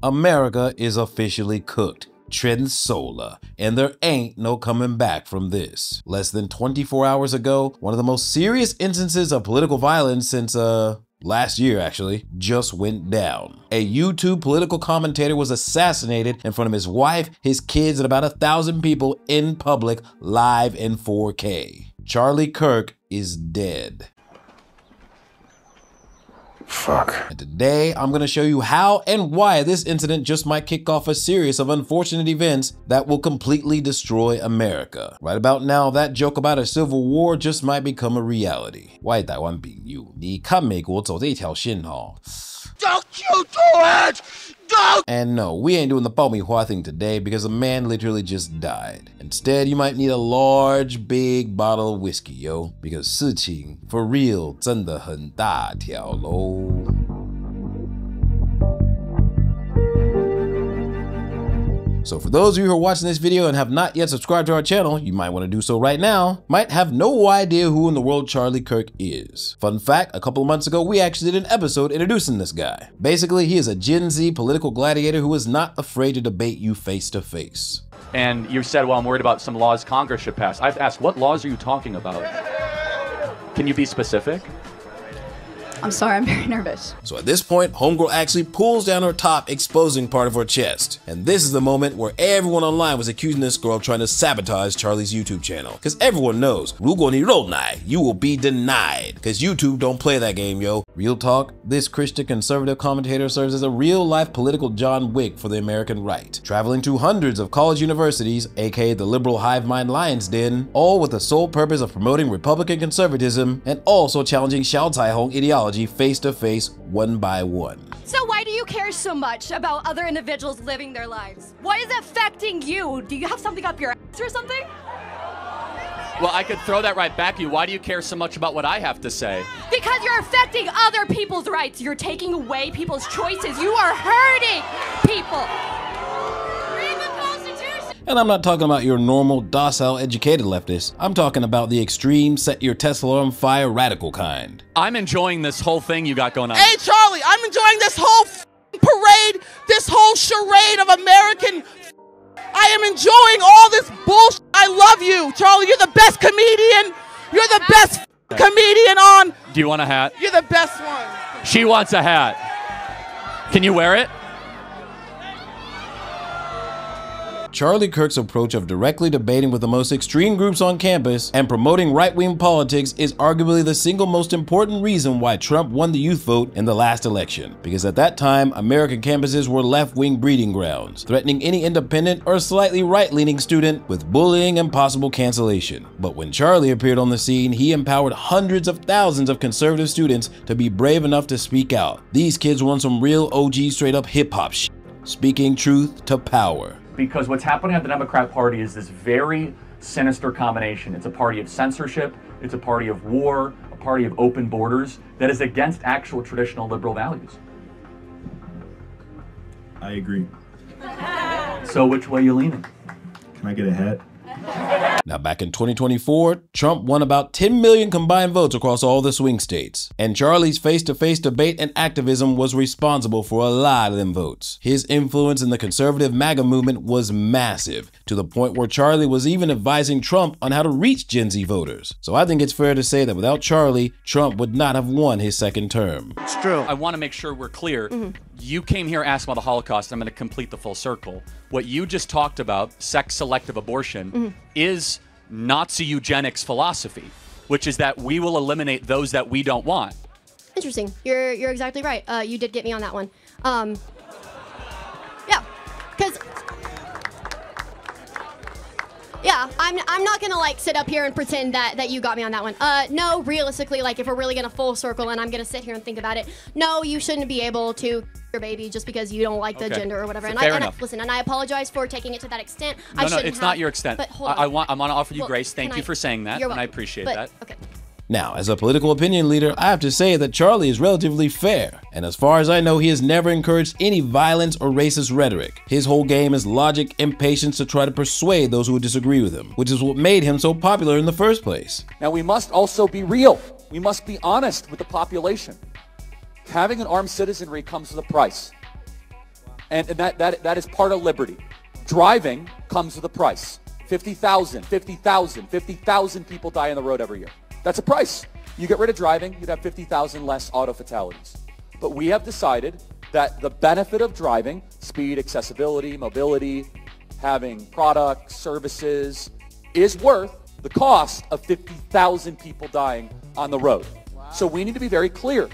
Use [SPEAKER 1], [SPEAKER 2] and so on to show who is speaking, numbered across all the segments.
[SPEAKER 1] America is officially cooked. Trend solar, and there ain't no coming back from this. Less than 24 hours ago, one of the most serious instances of political violence since, last year actually, just went down. A YouTube political commentator was assassinated in front of his wife, his kids, and about 1,000 people in public, live in 4K. Charlie Kirk is dead.
[SPEAKER 2] Fuck.
[SPEAKER 1] And today, I'm gonna show you how and why this incident just might kick off a series of unfortunate events that will completely destroy America. Right about now, that joke about a civil war just might become a reality. 外台湾朋友，你看美国走这条线哦。Don't you do it! Don't! And no, we ain't doing the 爆米花 thing today because a man literally just died. Instead, you might need a large, big bottle of whiskey, yo. Because 事情 for real 真的很大条咯。So for those of you who are watching this video and have not yet subscribed to our channel, you might want to do so right now, might have no idea who in the world Charlie Kirk is. Fun fact, a couple of months ago, we actually did an episode introducing this guy. Basically, he is a Gen Z political gladiator who is not afraid to debate you face to face.
[SPEAKER 3] And you said, well, I'm worried about some laws Congress should pass. I've asked, what laws are you talking about? Can you be specific?
[SPEAKER 4] I'm sorry, I'm very nervous.
[SPEAKER 1] So at this point, homegirl actually pulls down her top, exposing part of her chest. And this is the moment where everyone online was accusing this girl of trying to sabotage Charlie's YouTube channel. Because everyone knows, 如果你肉奶, you will be denied. Because YouTube don't play that game, yo. Real talk, this Christian conservative commentator serves as a real-life political John Wick for the American right. Traveling to hundreds of college universities, aka the liberal hive mind lion's den, all with the sole purpose of promoting Republican conservatism and also challenging Xiao Caihong ideology face to face, one by one.
[SPEAKER 4] So why do you care so much about other individuals living their lives? Why is it affecting you? Do you have something up your ass or something?
[SPEAKER 3] Well, I could throw that right back at you. Why do you care so much about what I have to say?
[SPEAKER 4] Because you're affecting other people's rights. You're taking away people's choices. You are hurting people.
[SPEAKER 1] And I'm not talking about your normal, docile, educated leftist. I'm talking about the extreme, set your Tesla on fire, radical kind.
[SPEAKER 3] I'm enjoying this whole thing you got going on.
[SPEAKER 5] Hey, Charlie, I'm enjoying this whole parade, this whole charade of American. I am enjoying all this bullshit. I love you, Charlie. You're the best comedian. You're the best comedian on.
[SPEAKER 3] Do you want a hat?
[SPEAKER 5] You're the best one.
[SPEAKER 3] She wants a hat. Can you wear it?
[SPEAKER 1] Charlie Kirk's approach of directly debating with the most extreme groups on campus and promoting right-wing politics is arguably the single most important reason why Trump won the youth vote in the last election. Because at that time, American campuses were left-wing breeding grounds, threatening any independent or slightly right-leaning student with bullying and possible cancellation. But when Charlie appeared on the scene, he empowered hundreds of thousands of conservative students to be brave enough to speak out. These kids won some real OG straight-up hip-hop shit, speaking truth to power.
[SPEAKER 3] Because what's happening at the Democrat Party is this very sinister combination. It's a party of censorship, it's a party of war, a party of open borders that is against actual traditional liberal values.
[SPEAKER 2] I agree.
[SPEAKER 3] So which way are you leaning?
[SPEAKER 2] Can I get a hat?
[SPEAKER 1] Now back in 2024, Trump won about 10 million combined votes across all the swing states. And Charlie's face-to-face debate and activism was responsible for a lot of them votes. His influence in the conservative MAGA movement was massive, to the point where Charlie was even advising Trump on how to reach Gen Z voters. So I think it's fair to say that without Charlie, Trump would not have won his second term.
[SPEAKER 5] It's true.
[SPEAKER 3] I want to make sure we're clear. You came here asking about the Holocaust. I'm going to complete the full circle. What you just talked about, sex-selective abortion, is Nazi eugenics philosophy, which is that we will eliminate those that we don't want.
[SPEAKER 4] Interesting. You're exactly right. You did get me on that one. Yeah, because yeah, I'm not gonna like sit up here and pretend that you got me on that one. No, realistically, like if we're really gonna full circle and I'm gonna sit here and think about it, no, you shouldn't be able to your baby just because you don't like the gender or whatever.
[SPEAKER 3] Fair enough.
[SPEAKER 4] Listen, and I apologize for taking it to that extent.
[SPEAKER 3] No, it's not your extent.
[SPEAKER 4] But hold on.
[SPEAKER 3] I want to offer you grace. Thank you
[SPEAKER 4] I-
[SPEAKER 3] for saying that,
[SPEAKER 4] You're
[SPEAKER 3] and I
[SPEAKER 4] welcome.
[SPEAKER 3] appreciate
[SPEAKER 4] But-
[SPEAKER 3] that.
[SPEAKER 4] Okay.
[SPEAKER 1] Now, as a political opinion leader, I have to say that Charlie is relatively fair. And as far as I know, he has never encouraged any violence or racist rhetoric. His whole game is logic and patience to try to persuade those who would disagree with him, which is what made him so popular in the first place.
[SPEAKER 6] Now, we must also be real. We must be honest with the population. Having an armed citizenry comes with a price. And that is part of liberty. Driving comes with a price. 50,000 people die on the road every year. That's a price. You get rid of driving, you'd have 50,000 less auto fatalities. But we have decided that the benefit of driving, speed, accessibility, mobility, having products, services, is worth the cost of 50,000 people dying on the road. Wow. So we need to be very clear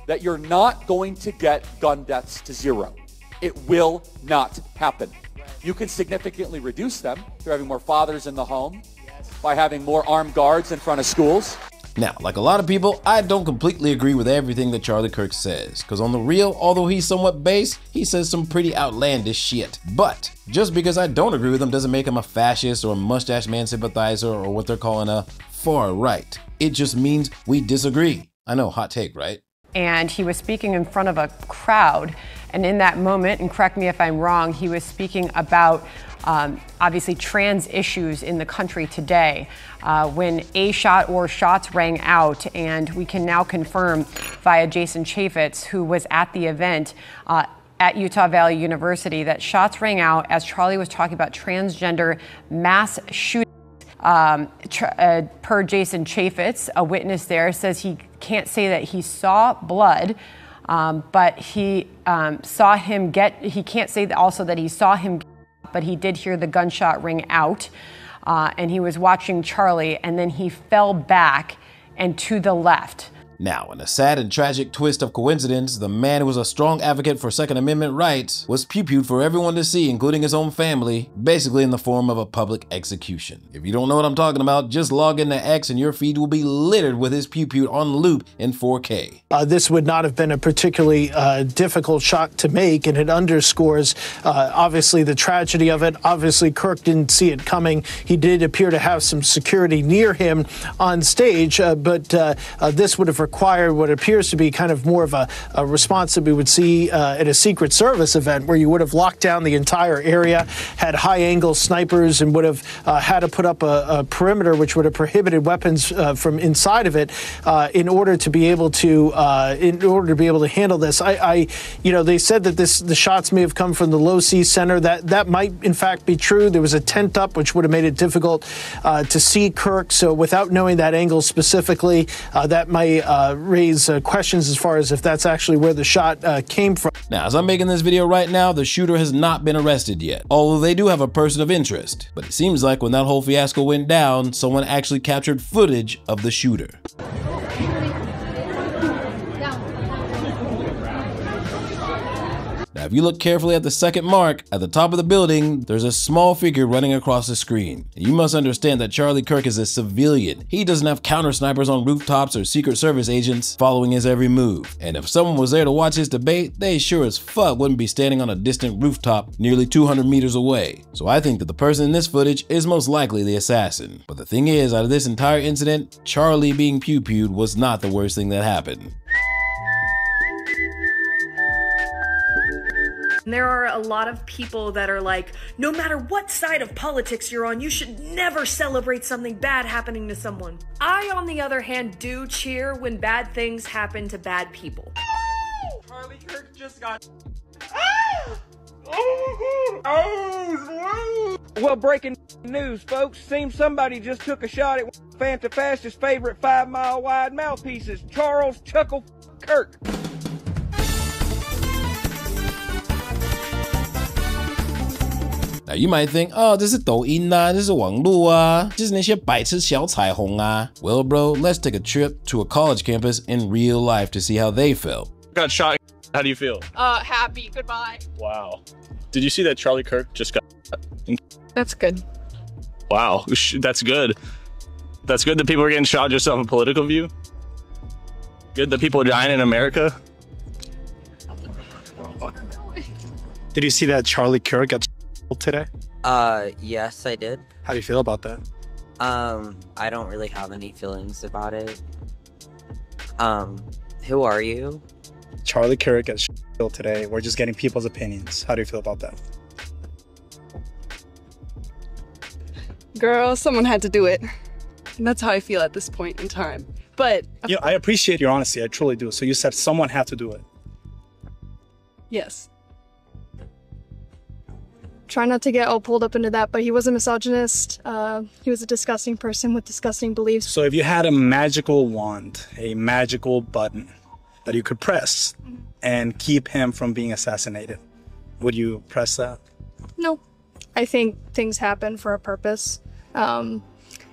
[SPEAKER 6] that you're not going to get gun deaths to zero. It will not happen. You can significantly reduce them through having more fathers in the home, by having more armed guards in front of schools.
[SPEAKER 1] Now, like a lot of people, I don't completely agree with everything that Charlie Kirk says, because on the real, although he's somewhat base, he says some pretty outlandish shit. But just because I don't agree with him doesn't make him a fascist or a mustache man sympathizer or what they're calling a far right. It just means we disagree. I know, hot take, right?
[SPEAKER 7] And he was speaking in front of a crowd. And in that moment, and correct me if I'm wrong, he was speaking about obviously trans issues in the country today. When a shot or shots rang out, and we can now confirm via Jason Chaffetz, who was at the event at Utah Valley University, that shots rang out as Charlie was talking about transgender mass shootings. Per Jason Chaffetz, a witness there, says he can't say that he saw blood, but he saw him get, he can't say also that he saw him, but he did hear the gunshot ring out, and he was watching Charlie, and then he fell back and to the left.
[SPEAKER 1] Now, in a sad and tragic twist of coincidence, the man who was a strong advocate for Second Amendment rights was pew-pewed for everyone to see, including his own family, basically in the form of a public execution. If you don't know what I'm talking about, just log into X and your feed will be littered with his pew-pew on loop in 4K.
[SPEAKER 8] This would not have been a particularly difficult shot to make, and it underscores obviously the tragedy of it. Obviously, Kirk didn't see it coming. He did appear to have some security near him on stage, but this would have required what appears to be kind of more of a response that we would see at a Secret Service event, where you would have locked down the entire area, had high-angle snipers, and would have had to put up a perimeter which would have prohibited weapons from inside of it in order to be able to handle this. You know, they said that the shots may have come from the Low C Center. That might in fact be true. There was a tent up which would have made it difficult to see Kirk. So without knowing that angle specifically, that might raise questions as far as if that's actually where the shot came from.
[SPEAKER 1] Now, as I'm making this video right now, the shooter has not been arrested yet, although they do have a person of interest. But it seems like when that whole fiasco went down, someone actually captured footage of the shooter. Now, if you look carefully at the second mark, at the top of the building, there's a small figure running across the screen. And you must understand that Charlie Kirk is a civilian. He doesn't have counter snipers on rooftops or Secret Service agents following his every move. And if someone was there to watch his debate, they sure as fuck wouldn't be standing on a distant rooftop nearly 200 meters away. So I think that the person in this footage is most likely the assassin. But the thing is, out of this entire incident, Charlie being pew-pewed was not the worst thing that happened.
[SPEAKER 9] There are a lot of people that are like, no matter what side of politics you're on, you should never celebrate something bad happening to someone. I, on the other hand, do cheer when bad things happen to bad people.
[SPEAKER 5] Charlie Kirk just got...
[SPEAKER 10] Well, breaking news, folks. Seems somebody just took a shot at Fantafast's favorite 5-mile-wide mouthpieces, Charles Chuckle Kirk.
[SPEAKER 1] Now you might think, oh, 这是抖音啊，这是网络啊，就是那些白痴小彩虹啊. Well, bro, let's take a trip to a college campus in real life to see how they felt.
[SPEAKER 11] Got shot. How do you feel?
[SPEAKER 12] Happy. Goodbye.
[SPEAKER 11] Wow. Did you see that Charlie Kirk just got shot?
[SPEAKER 12] That's good.
[SPEAKER 11] Wow, that's good. That's good that people are getting shot just off a political view. Good that people are dying in America.
[SPEAKER 13] Did you see that Charlie Kirk got today?
[SPEAKER 14] Yes, I did.
[SPEAKER 13] How do you feel about that?
[SPEAKER 14] I don't really have any feelings about it. Who are you?
[SPEAKER 13] Charlie Kirk got killed today. We're just getting people's opinions. How do you feel about that?
[SPEAKER 12] Girl, someone had to do it. And that's how I feel at this point in time. But
[SPEAKER 13] you know, I appreciate your honesty. I truly do. So you said someone had to do it.
[SPEAKER 12] Yes. try not to get all pulled up into that, but he was a misogynist. He was a disgusting person with disgusting beliefs.
[SPEAKER 13] So if you had a magical wand, a magical button that you could press and keep him from being assassinated, would you press that?
[SPEAKER 12] No. I think things happen for a purpose. And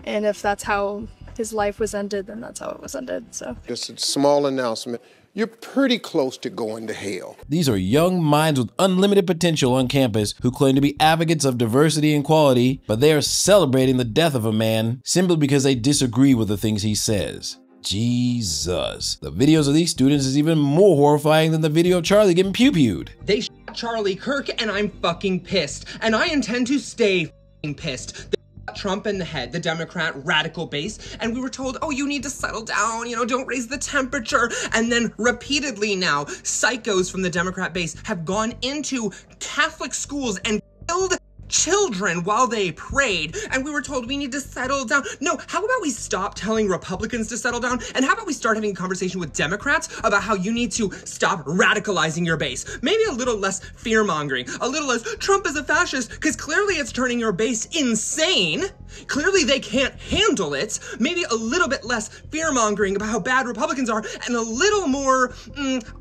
[SPEAKER 12] if that's how his life was ended, then that's how it was ended. So
[SPEAKER 15] just a small announcement. You're pretty close to going to hell.
[SPEAKER 1] These are young minds with unlimited potential on campus who claim to be advocates of diversity and equality, but they are celebrating the death of a man simply because they disagree with the things he says. Jesus. The videos of these students is even more horrifying than the video of Charlie getting pew-pewed.
[SPEAKER 16] They shot Charlie Kirk and I'm fucking pissed. And I intend to stay fucking pissed. They shot Trump in the head, the Democrat radical base, and we were told, oh, you need to settle down, you know, don't raise the temperature. And then repeatedly now, psychos from the Democrat base have gone into Catholic schools and killed children while they prayed, and we were told we need to settle down. No, how about we stop telling Republicans to settle down, and how about we start having a conversation with Democrats about how you need to stop radicalizing your base? Maybe a little less fear-mongering, a little less Trump is a fascist, because clearly it's turning your base insane. Clearly they can't handle it. Maybe a little bit less fear-mongering about how bad Republicans are, and a little more,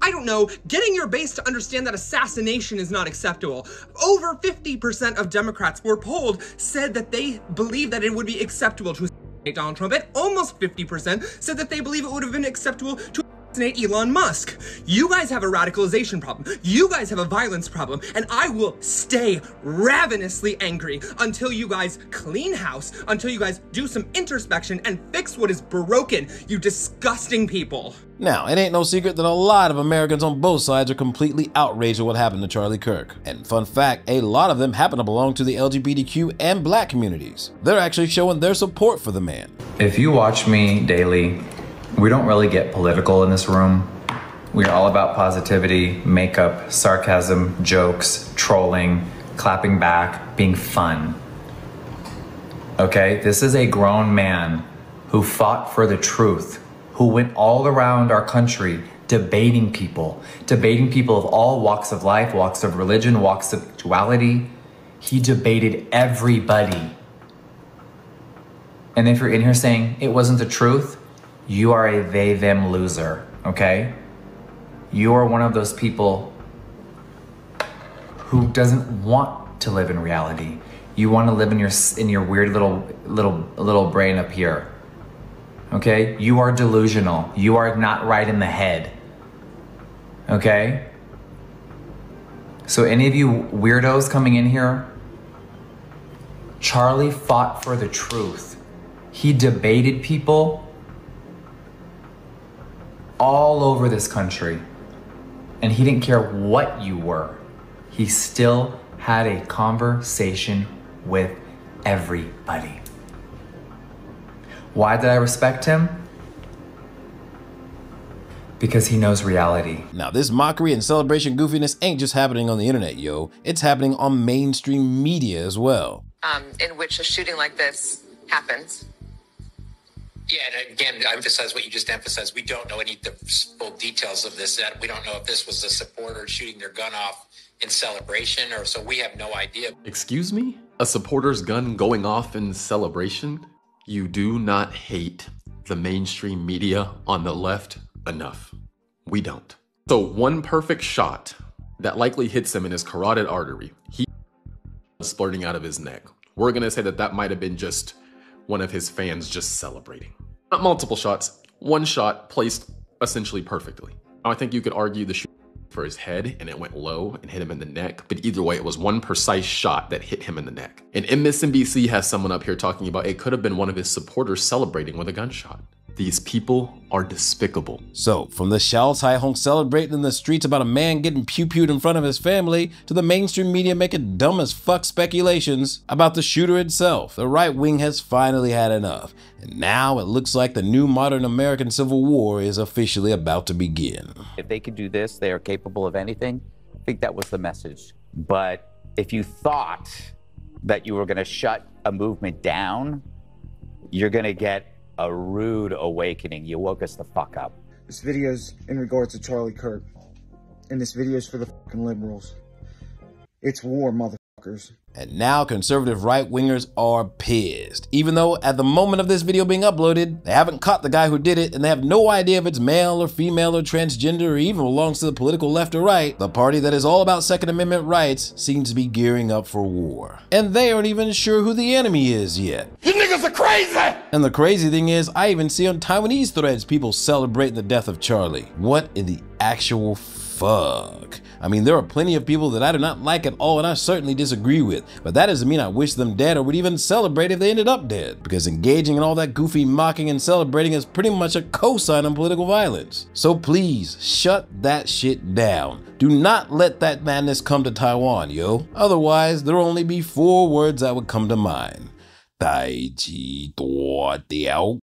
[SPEAKER 16] I don't know, getting your base to understand that assassination is not acceptable. Over 50% of Democrats were polled said that they believe that it would be acceptable to assassinate Donald Trump, and almost 50% said that they believe it would have been acceptable to assassinate Elon Musk. You guys have a radicalization problem. You guys have a violence problem, and I will stay ravenously angry until you guys clean house, until you guys do some introspection and fix what is broken, you disgusting people.
[SPEAKER 1] Now, it ain't no secret that a lot of Americans on both sides are completely outraged at what happened to Charlie Kirk. And fun fact, a lot of them happen to belong to the LGBTQ and black communities. They're actually showing their support for the man.
[SPEAKER 17] If you watch me daily, we don't really get political in this room. We're all about positivity, makeup, sarcasm, jokes, trolling, clapping back, being fun. Okay, this is a grown man who fought for the truth, who went all around our country debating people of all walks of life, walks of religion, walks of sexuality. He debated everybody. And if you're in here saying it wasn't the truth, you are a they, them loser, okay? You are one of those people who doesn't want to live in reality. You want to live in your weird little brain up here, okay? You are delusional. You are not right in the head, okay? So any of you weirdos coming in here, Charlie fought for the truth. He debated people all over this country, and he didn't care what you were. He still had a conversation with everybody. Why did I respect him? Because he knows reality.
[SPEAKER 1] Now, this mockery and celebration goofiness ain't just happening on the internet, yo. It's happening on mainstream media as well.
[SPEAKER 18] In which a shooting like this happens.
[SPEAKER 19] Yeah, and again, to emphasize what you just emphasized, we don't know any of the full details of this. We don't know if this was a supporter shooting their gun off in celebration, or so we have no idea.
[SPEAKER 20] Excuse me? A supporter's gun going off in celebration? You do not hate the mainstream media on the left enough. We don't. So one perfect shot that likely hits him in his carotid artery, he splurting out of his neck. We're gonna say that that might have been just one of his fans just celebrating. Not multiple shots, one shot placed essentially perfectly. Now, I think you could argue the shot for his head and it went low and hit him in the neck, but either way, it was one precise shot that hit him in the neck. And MSNBC has someone up here talking about it could have been one of his supporters celebrating with a gunshot. These people are despicable.
[SPEAKER 1] So, from the Xiao Cai Hong celebrating in the streets about a man getting pew-pewed in front of his family, to the mainstream media making dumb as fuck speculations about the shooter itself, the right wing has finally had enough. And now it looks like the new modern American Civil War is officially about to begin.
[SPEAKER 21] If they could do this, they are capable of anything. I think that was the message. But if you thought that you were going to shut a movement down, you're going to get a rude awakening. You woke us the fuck up.
[SPEAKER 22] This video's in regards to Charlie Kirk. And this video's for the fucking liberals. It's war, motherfucker.
[SPEAKER 1] And now conservative right-wingers are pissed. Even though at the moment of this video being uploaded, they haven't caught the guy who did it and they have no idea if it's male or female or transgender or even belongs to the political left or right, the party that is all about Second Amendment rights seems to be gearing up for war. And they aren't even sure who the enemy is yet.
[SPEAKER 2] You niggas are crazy!
[SPEAKER 1] And the crazy thing is, I even see on Taiwanese threads people celebrating the death of Charlie. What in the actual fuck? I mean, there are plenty of people that I do not like at all and I certainly disagree with, but that doesn't mean I wish them dead or would even celebrate if they ended up dead, because engaging in all that goofy mocking and celebrating is pretty much a cosign on political violence. So please, shut that shit down. Do not let that madness come to Taiwan, yo. Otherwise, there'll only be 4 words that would come to mind. 代志大条